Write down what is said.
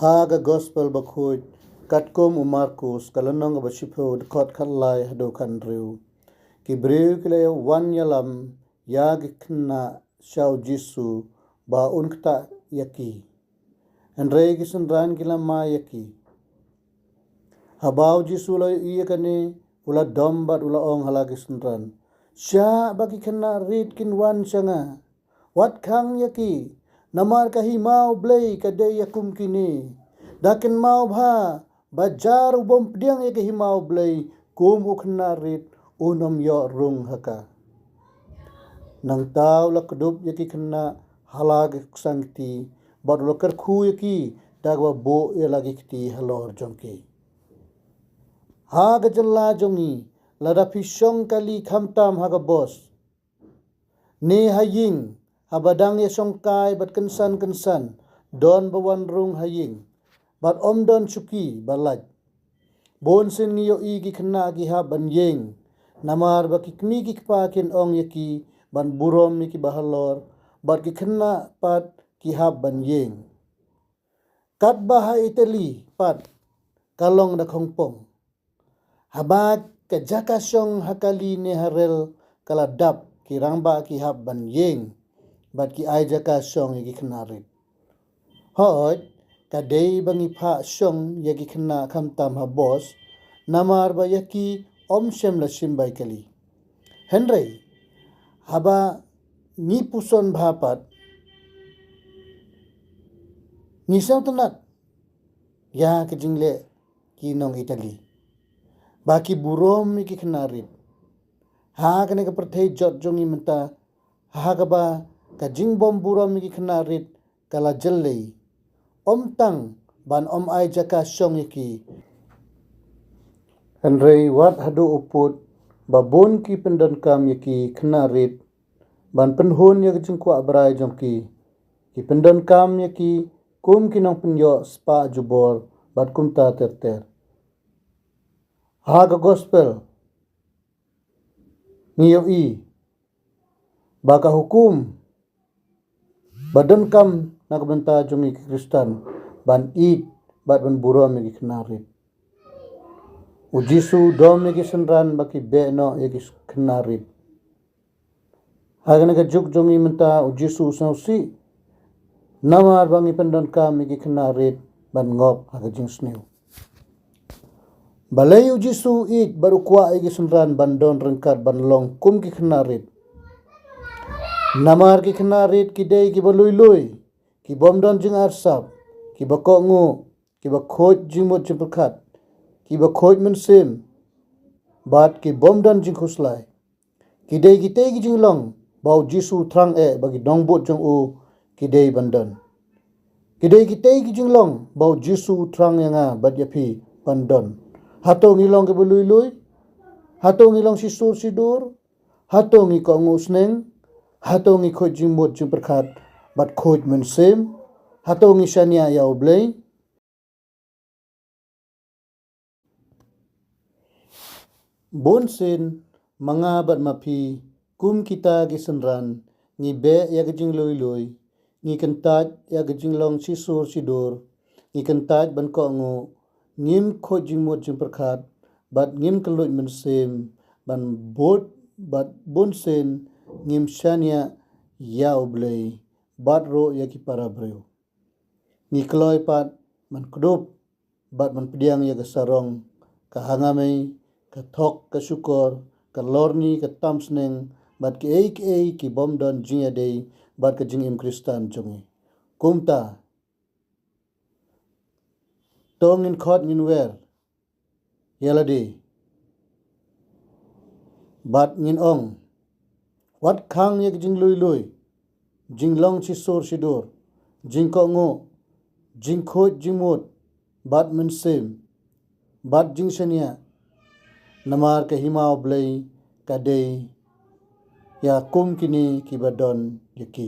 Haga gospel bakhoit katkom umarkus kalanong basipho dekot khalai hado kanriu ki breu kile wan yalam yag khynnah shau jisu ba unkta yaki andre gisun ran kila ma yaki habau jisu lo iya kane ula dombat ula ong halagi sunran Shah bagi khynnah rit kin wan sanga wat khang yaki namar kahi mau blei kadai yakum kini dakin mau bha bajar ubom pdiang yaki mau blei kum khynnah rit unom yo rung haka nang tau la kedup yaki khynnah halag sangti bad lokar khu yaki dagwa bo ya lagi kiti halor jongki ha gajalla jongi lada pisong kali khamtam haga bos ne haying habadang ya songkai bat kensan don bawan rung haying bat om don chuki balaj bon sin ngiyo igi khynnah gi ha ban yeng namar baki kmi gi kpa kin ong yaki ban burom mi ki bahalor bat ki khynnah pat ki ha ban yeng kat baha itali pat kalong da khongpong habak ke jakasong hakali ne harel kala dap ki rangba ki ha ban yeng bat ki ai jakasong gi khynnah rit hot kadei bangi pha song yagi khynnah khamtam ha bos namar ba yaki om shem la simbai kali henrei haba ni puson bhapat ni sautanat ya ke jingle ki nong Italy baki burom mi ki khynnah rit ha kane ka perthei jot jongi menta ha ka ba ka jingbom burom mi ki khynnah rit kala jellei om tang ban om ai jaka song yaki Andrei wat hadu uput babon ki pendan kam yaki khynnah rit ban penhun yak jingkwa brai jongki ki pendan kam yaki kum kinong penyo spa jubor bat kumta terter haga gospel ngiyo i baka hukum badan kam nakbenta jongi Kristan ban id bat ban burom yaki khynnah rit ujisu dom yaki senran baki beno yaki khynnah rit hagane ka juk jongi menta ujisu sausi namar bangi pendan kam yaki khynnah rit ban ngop haga jing sneu balai ujisu id baru kwa yaki senran ban don rengkat ban long kum ki khynnah rit namar ki khynnah rit ki dei ki balui lui ki bom don jing arsap ki bako ngu ki bakhoj jingmut jimperkhat ki bakhoj mensim bat ki bom don jing khuslai ki dei ki tei ki jinglong bau jisu thrang e bagi dongbot jong u ki dei bandon ki dei ki tei ki jinglong bau jisu thrang yanga bat yapi bandon hato ngilong ke balui lui hato ngilong sisur sidur hato ngi ko ngu sneng hato ngi khoj jingmut jimperkhat bat khoj mensim hato ngi shania yau blei bon sin manga bat mapi kum kita gi senran ni be ya gijing loi loi ni kentat ya gijing long sisur sidur ni kentat ban ko ngu ngim khojing mot jing perkhat bat ngim keloj mensim ban bot bat bon sin ngim shania yau blei bat ro ya ki para breu ni kloi pat man kdup bat man pdiang ya sarong ka hangamei ka thok ka syukor ka lorni ka tamsneng bat ki ei ki bom don jing dei bat ka jing im Kristan jongi kumta tong in khot ngin wer yaladi bat ngin ong wat khang yak jing lui lui jing long chi sur sidur jing ko ngo jing khoj jing mot bat mensim bat jing shania namar ke himau blei kadei ya kum kini ki badon yaki